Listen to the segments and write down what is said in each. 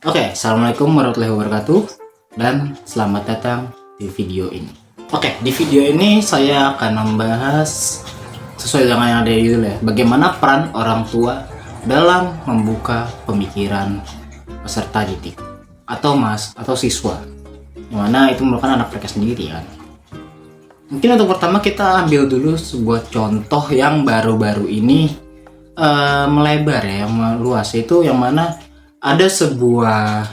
Assalamualaikum warahmatullahi wabarakatuh dan selamat datang di video ini. Di video ini saya akan membahas sesuai dengan yang ada di judul ya, bagaimana peran orang tua dalam membuka pemikiran peserta didik atau siswa, yang mana itu merupakan anak mereka sendiri kan. Mungkin untuk pertama kita ambil dulu sebuah contoh yang baru-baru ini melebar ya, meluas, itu yang mana ada sebuah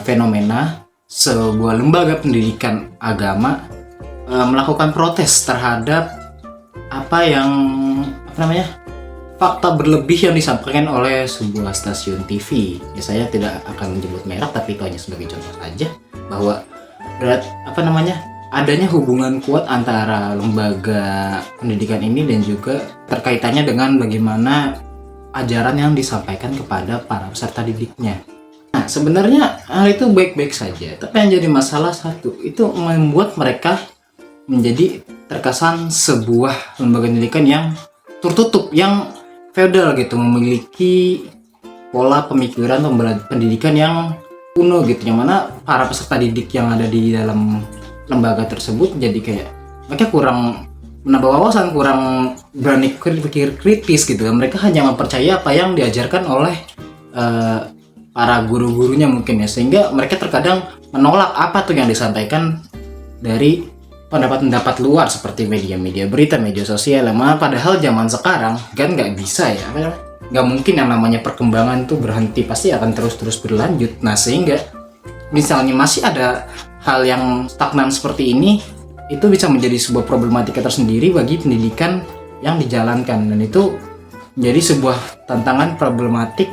fenomena sebuah lembaga pendidikan agama melakukan protes terhadap fakta berlebih yang disampaikan oleh sebuah stasiun TV. Ya, saya tidak akan menyebut merek, tapi itu hanya sebagai contoh saja bahwa adanya hubungan kuat antara lembaga pendidikan ini dan juga terkaitannya dengan bagaimana ajaran yang disampaikan kepada para peserta didiknya. Nah, sebenarnya hal itu baik-baik saja, tapi yang jadi masalah satu, itu membuat mereka menjadi terkesan sebuah lembaga pendidikan yang tertutup, yang feodal gitu, memiliki pola pemikiran pendidikan yang kuno gitu, yang mana para peserta didik yang ada di dalam lembaga tersebut jadi kayak mereka kurang menambah wawasan, kurang berani berpikir kritis gitu. Mereka hanya mempercayai apa yang diajarkan oleh para guru-gurunya mungkin ya, sehingga mereka terkadang menolak apa tuh yang disampaikan dari pendapat-pendapat luar seperti media-media berita, media sosial. Padahal zaman sekarang kan nggak bisa ya, nggak mungkin yang namanya perkembangan tuh berhenti, pasti akan terus-terus berlanjut. Nah, sehingga misalnya masih ada hal yang stagnan seperti ini, itu bisa menjadi sebuah problematika tersendiri bagi pendidikan yang dijalankan, dan itu menjadi sebuah tantangan problematik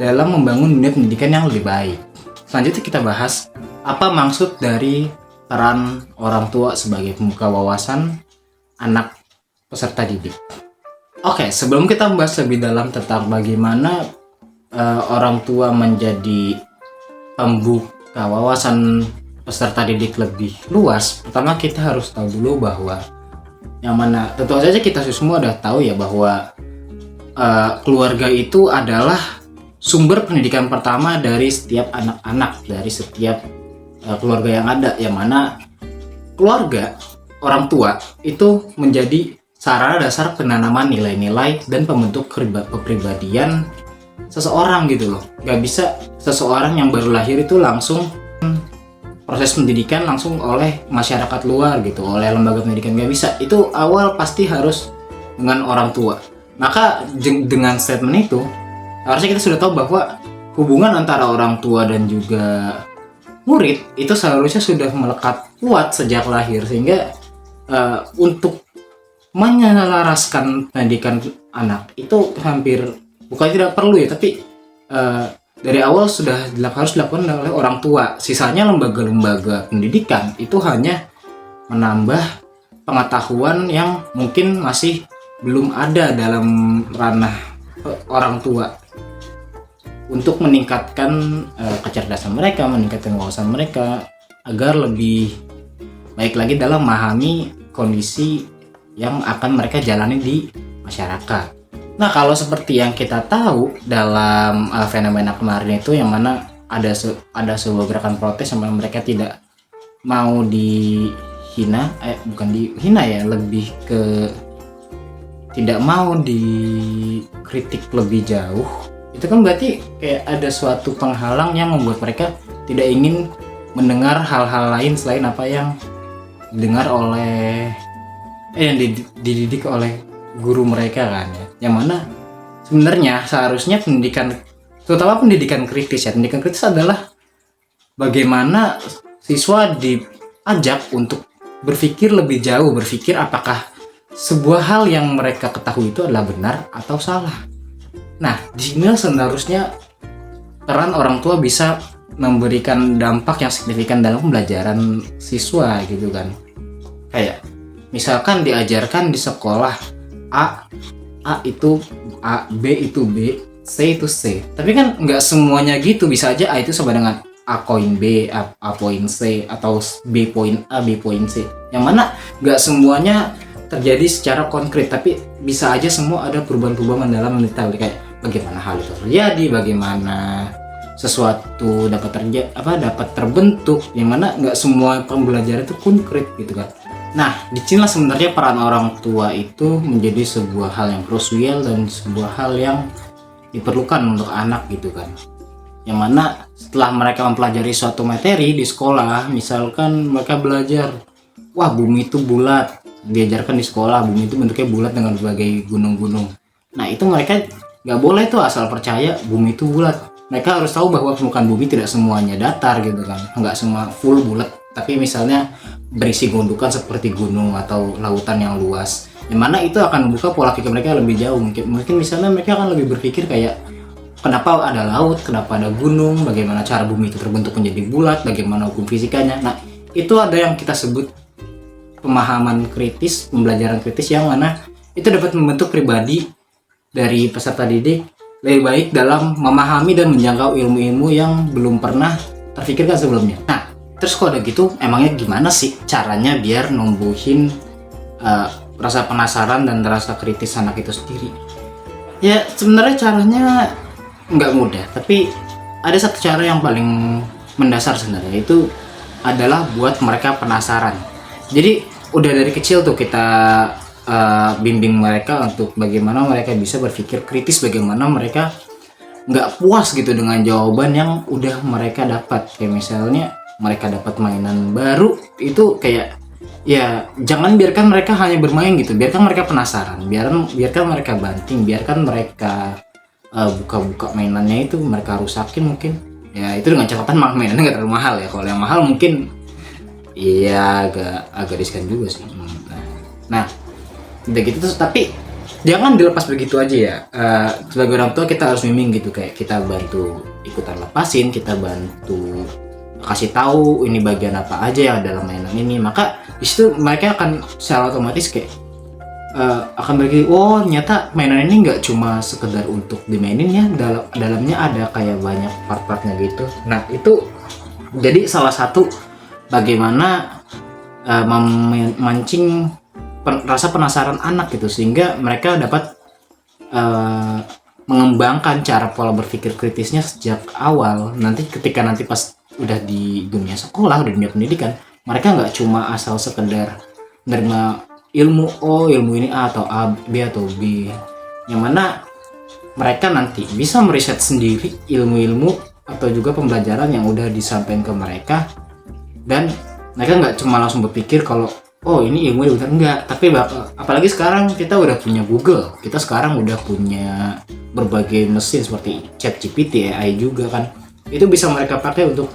dalam membangun dunia pendidikan yang lebih baik. Selanjutnya kita bahas apa maksud dari peran orang tua sebagai pembuka wawasan anak peserta didik. Sebelum kita membahas lebih dalam tentang bagaimana orang tua menjadi pembuka wawasan peserta didik lebih luas, pertama kita harus tahu dulu bahwa yang mana tentu saja kita semua udah tahu ya, bahwa keluarga itu adalah sumber pendidikan pertama dari setiap anak-anak, dari setiap keluarga yang ada, yang mana keluarga orang tua itu menjadi sarana dasar penanaman nilai-nilai dan pembentuk kepribadian seseorang gitu loh. Gak bisa seseorang yang baru lahir itu langsung proses pendidikan langsung oleh masyarakat luar gitu, oleh lembaga pendidikan, gak bisa. Itu awal pasti harus dengan orang tua. Maka dengan statement itu harusnya kita sudah tahu bahwa hubungan antara orang tua dan juga murid itu seharusnya sudah melekat kuat sejak lahir, sehingga untuk menyelaraskan pendidikan anak itu hampir bukan tidak perlu ya, tapi dari awal sudah harus dilakukan oleh orang tua. Sisanya lembaga-lembaga pendidikan itu hanya menambah pengetahuan yang mungkin masih belum ada dalam ranah orang tua untuk meningkatkan kecerdasan mereka, meningkatkan wawasan mereka agar lebih baik lagi dalam memahami kondisi yang akan mereka jalani di masyarakat. Nah, kalau seperti yang kita tahu dalam fenomena kemarin itu, yang mana ada sebuah gerakan protes yang mereka tidak mau dihina, bukan dihina ya, lebih ke tidak mau dikritik lebih jauh. Itu kan berarti kayak ada suatu penghalang yang membuat mereka tidak ingin mendengar hal-hal lain selain apa yang didengar oleh yang dididik oleh guru mereka kan ya. Yang mana sebenarnya seharusnya pendidikan, terutama pendidikan kritis ya, pendidikan kritis adalah bagaimana siswa diajak untuk berpikir lebih jauh, berpikir apakah sebuah hal yang mereka ketahui itu adalah benar atau salah. Nah, di sini seharusnya peran orang tua bisa memberikan dampak yang signifikan dalam pembelajaran siswa gitu kan. Kayak misalkan diajarkan di sekolah A itu A, B itu B, C itu C. Tapi kan nggak semuanya gitu. Bisa aja A itu sama dengan A koin B, A poin C, atau B poin A, B poin C. Yang mana nggak semuanya terjadi secara konkret, tapi bisa aja semua ada perubahan-perubahan dalam detail, kayak bagaimana hal itu terjadi, bagaimana sesuatu dapat terbentuk, yang mana nggak semua pembelajaran itu konkret gitu kan. Nah, disinilah sebenarnya peran orang tua itu menjadi sebuah hal yang krusial dan sebuah hal yang diperlukan untuk anak gitu kan. Yang mana setelah mereka mempelajari suatu materi di sekolah, misalkan mereka belajar, wah bumi itu bulat, diajarkan di sekolah bumi itu bentuknya bulat dengan berbagai gunung-gunung. Nah itu mereka nggak boleh tuh asal percaya bumi itu bulat. Mereka harus tahu bahwa permukaan bumi tidak semuanya datar gitu kan, nggak semua full bulat, tapi misalnya berisi gundukan seperti gunung atau lautan yang luas. Yang mana itu akan membuka pola pikir mereka lebih jauh. Mungkin misalnya mereka akan lebih berpikir kayak, kenapa ada laut, kenapa ada gunung, bagaimana cara bumi itu terbentuk menjadi bulat, bagaimana hukum fisikanya. Nah, itu ada yang kita sebut pemahaman kritis, pembelajaran kritis, yang mana itu dapat membentuk pribadi dari peserta didik lebih baik dalam memahami dan menjangkau ilmu-ilmu yang belum pernah terfikirkan sebelumnya. Nah, terus kalau udah gitu, emangnya gimana sih caranya biar numbuhin rasa penasaran dan rasa kritis anak itu sendiri? Ya, sebenarnya caranya nggak mudah, tapi ada satu cara yang paling mendasar sebenarnya, itu adalah buat mereka penasaran. Jadi udah dari kecil tuh kita bimbing mereka untuk bagaimana mereka bisa berpikir kritis, bagaimana mereka nggak puas gitu dengan jawaban yang udah mereka dapat. Kayak misalnya mereka dapat mainan baru, itu kayak, ya jangan biarkan mereka hanya bermain gitu, biarkan mereka penasaran, biarkan mereka banting, biarkan mereka buka-buka mainannya itu, mereka rusakin mungkin. Ya itu dengan catatan mainannya nggak terlalu mahal ya. Kalau yang mahal mungkin iya agak riskan juga sih. Nah udah gitu terus, tapi jangan dilepas begitu aja ya. Sebagai orang tua kita harus bimbing gitu, kayak kita bantu ikutan lepasin, kita bantu kasih tahu ini bagian apa aja yang dalam mainan ini. Maka disitu mereka akan secara otomatis kayak akan berpikir, oh ternyata mainan ini nggak cuma sekedar untuk dimainin ya, dalamnya ada kayak banyak part-partnya gitu. Nah itu jadi salah satu bagaimana memancing rasa penasaran anak gitu, sehingga mereka dapat mengembangkan cara pola berpikir kritisnya sejak awal. Nanti ketika pas udah di dunia sekolah, udah di dunia pendidikan, mereka nggak cuma asal sekedar menerima ilmu ini A atau A, B atau B, yang mana mereka nanti bisa meriset sendiri ilmu-ilmu atau juga pembelajaran yang udah disampaikan ke mereka, dan mereka nggak cuma langsung berpikir kalau oh ini ilmu benar, enggak. Tapi apalagi sekarang kita udah punya Google, kita sekarang udah punya berbagai mesin seperti ChatGPT, AI juga kan, itu bisa mereka pakai untuk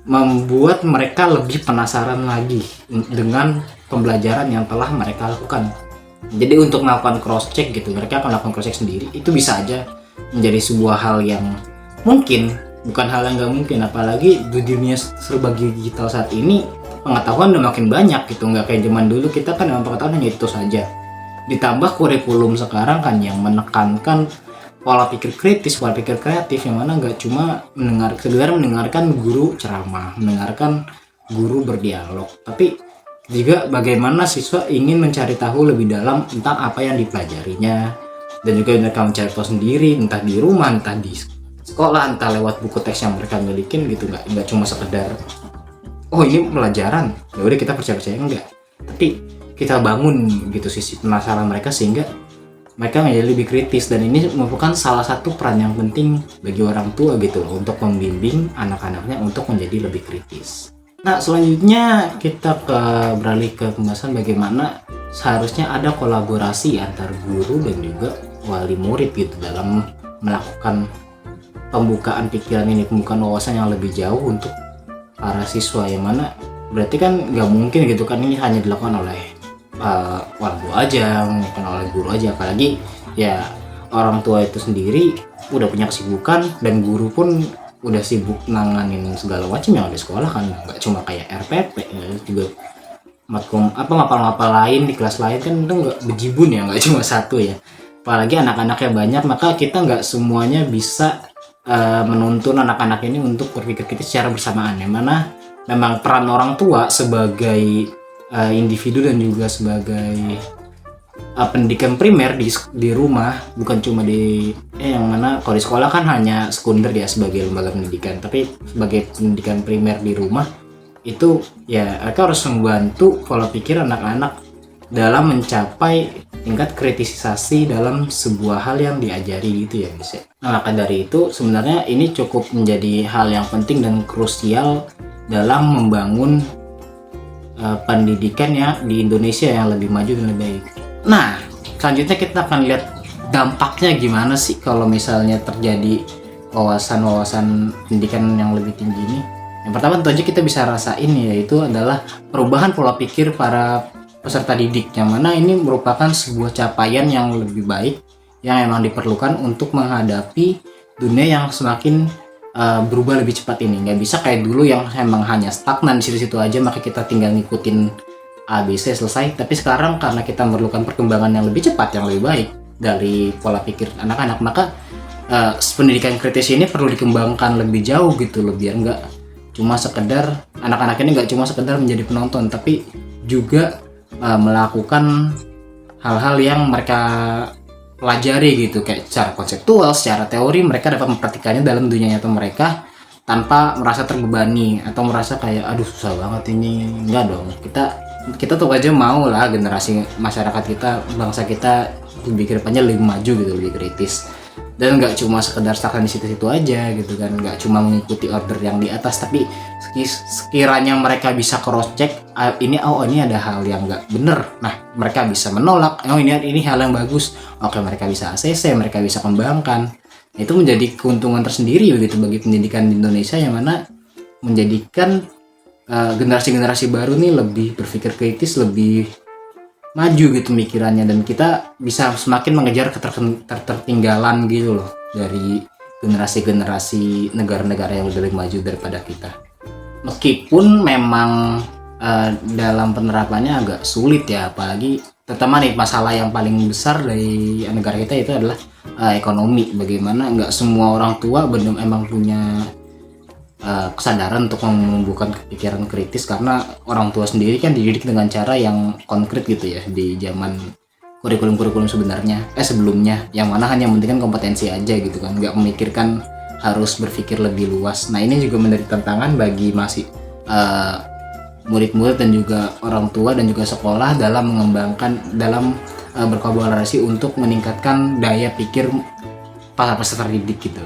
membuat mereka lebih penasaran lagi dengan pembelajaran yang telah mereka lakukan. Jadi untuk melakukan cross check gitu, mereka akan melakukan cross check sendiri. Itu bisa aja menjadi sebuah hal yang mungkin, bukan hal yang nggak mungkin. Apalagi di dunia serba digital saat ini, pengetahuan udah makin banyak gitu, nggak kayak zaman dulu kita kan memang pengetahuan hanya itu saja. Ditambah kurikulum sekarang kan yang menekankan pola pikir kritis, pola pikir kreatif, yang mana nggak cuma sekedar mendengarkan guru ceramah, mendengarkan guru berdialog, tapi juga bagaimana siswa ingin mencari tahu lebih dalam tentang apa yang dipelajarinya, dan juga mereka mencari tahu sendiri, entah di rumah, entah di sekolah, entah lewat buku teks yang mereka milikin gitu. Nggak cuma sekedar oh ini pelajaran ya udah kita percaya enggak, tapi kita bangun gitu sisi penasaran mereka sehingga mereka menjadi lebih kritis. Dan ini merupakan salah satu peran yang penting bagi orang tua gitu loh, untuk membimbing anak-anaknya untuk menjadi lebih kritis. Nah selanjutnya kita beralih ke pembahasan bagaimana seharusnya ada kolaborasi antar guru dan juga wali murid gitu dalam melakukan pembukaan pikiran ini, pembukaan wawasan yang lebih jauh untuk para siswa. Yang mana berarti kan nggak mungkin gitu kan ini hanya dilakukan oleh orang tua aja, bukan oleh guru aja. Apalagi ya orang tua itu sendiri udah punya kesibukan, dan guru pun udah sibuk nanganin segala macam yang ada di sekolah kan, nggak cuma kayak RPP ya, juga matkom ngapal-ngapal lain di kelas lain kan itu nggak bejibun ya, nggak cuma satu ya. Apalagi anak-anaknya banyak, maka kita nggak semuanya bisa menuntun anak-anak ini untuk berpikir kritis secara bersamaan. Yang mana memang peran orang tua sebagai individu dan juga sebagai pendidikan primer di rumah, bukan cuma di yang mana kalau di sekolah kan hanya sekunder ya sebagai lembaga pendidikan, tapi sebagai pendidikan primer di rumah itu ya mereka harus membantu pola pikir anak-anak dalam mencapai tingkat kritisisasi dalam sebuah hal yang diajari gitu ya guys ya. Nah, maka dari itu sebenarnya ini cukup menjadi hal yang penting dan krusial dalam membangun pendidikan ya di Indonesia yang lebih maju dan lebih baik. Nah, selanjutnya kita akan lihat dampaknya gimana sih kalau misalnya terjadi wawasan pendidikan yang lebih tinggi ini. Yang pertama tentu aja kita bisa rasain yaitu adalah perubahan pola pikir para peserta didik, yang mana ini merupakan sebuah capaian yang lebih baik yang memang diperlukan untuk menghadapi dunia yang semakin berubah lebih cepat ini. Nggak bisa kayak dulu yang emang hanya stagnan di situ-situ aja maka kita tinggal ngikutin ABC selesai. Tapi sekarang karena kita memerlukan perkembangan yang lebih cepat, yang lebih baik dari pola pikir anak-anak, maka pendidikan kritis ini perlu dikembangkan lebih jauh gitu loh, biar nggak cuma sekedar anak-anak ini nggak cuma sekedar menjadi penonton, tapi juga melakukan hal-hal yang mereka pelajari gitu, kayak secara konseptual, secara teori mereka dapat mempraktikkannya dalam dunia nyata mereka tanpa merasa terbebani atau merasa kayak aduh susah banget ini. Enggak dong, kita tuh aja mau lah generasi masyarakat kita, bangsa kita lebih ke depannya lebih maju gitu, lebih kritis, dan nggak cuma sekedar stagnan di situ-situ aja gitu kan, nggak cuma mengikuti order yang di atas, tapi sekiranya mereka bisa cross check ini ada hal yang nggak bener, nah mereka bisa menolak, ini hal yang bagus, oke mereka bisa ACC, mereka bisa kembangkan. Itu menjadi keuntungan tersendiri begitu bagi pendidikan di Indonesia, yang mana menjadikan generasi-generasi baru nih lebih berpikir kritis, lebih maju gitu mikirannya, dan kita bisa semakin mengejar ketertinggalan gitu loh dari generasi-generasi negara-negara yang lebih maju daripada kita. Meskipun memang dalam penerapannya agak sulit ya, apalagi terutama nih masalah yang paling besar dari negara kita itu adalah ekonomi. Bagaimana nggak semua orang tua emang punya kesadaran untuk membuka pikiran kritis, karena orang tua sendiri kan dididik dengan cara yang konkret gitu ya di zaman kurikulum sebelumnya, yang mana hanya mementingkan kompetensi aja gitu kan, nggak memikirkan harus berpikir lebih luas. Nah ini juga menjadi tantangan bagi murid-murid dan juga orang tua dan juga sekolah dalam berkolaborasi untuk meningkatkan daya pikir para peserta didik gitu.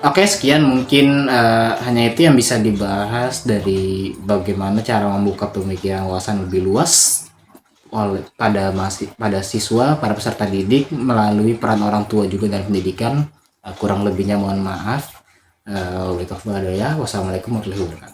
Oke, sekian mungkin hanya itu yang bisa dibahas dari bagaimana cara membuka pemikiran wawasan lebih luas pada siswa, para peserta didik melalui peran orang tua juga dalam pendidikan. Kurang lebihnya mohon maaf. Wassalamualaikum warahmatullahi wabarakatuh.